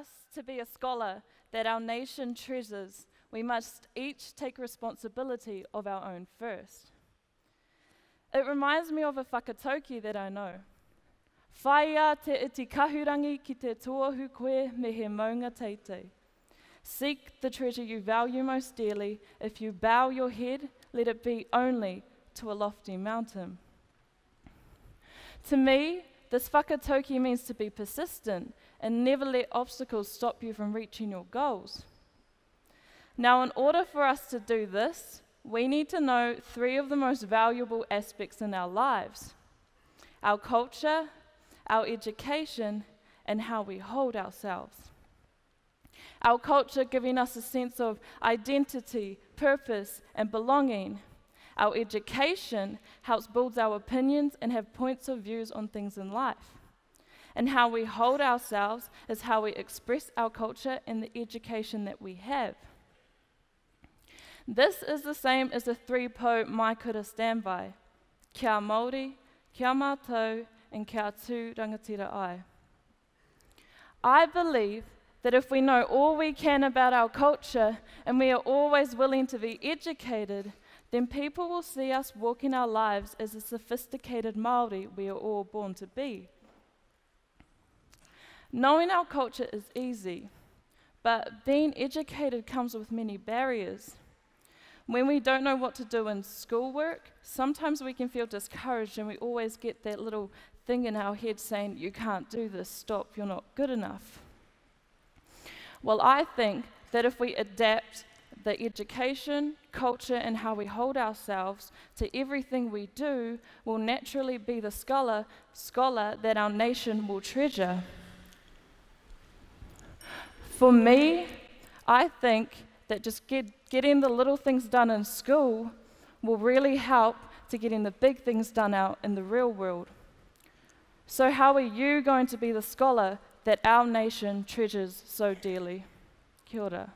us to be a scholar that our nation treasures, we must each take responsibility of our own first. It reminds me of a whakatauki that I know. Whaia te iti kahurangi ki te tuahu koe me he maunga teitei. Seek the treasure you value most dearly. If you bow your head, let it be only to a lofty mountain. To me, this whakatauki means to be persistent and never let obstacles stop you from reaching your goals. Now, in order for us to do this, we need to know 3 of the most valuable aspects in our lives: our culture, our education, and how we hold ourselves. Our culture giving us a sense of identity, purpose, and belonging. Our education helps build our opinions and have points of views on things in life. And how we hold ourselves is how we express our culture and the education that we have. This is the same as the 3 po mai kura standby: kia Māori, kia mātou, and kia tū rangatira ai. I believe that if we know all we can about our culture and we are always willing to be educated, then people will see us walking our lives as the sophisticated Māori we are all born to be. Knowing our culture is easy, but being educated comes with many barriers. When we don't know what to do in schoolwork, sometimes we can feel discouraged and we always get that little thing in our head saying, "You can't do this, stop, you're not good enough." Well, I think that if we adapt the education, culture, and how we hold ourselves to everything we do, we'll naturally be the scholar that our nation will treasure. For me, I think that just getting the little things done in school will really help to getting the big things done out in the real world. So how are you going to be the scholar that our nation treasures so dearly? Kia ora.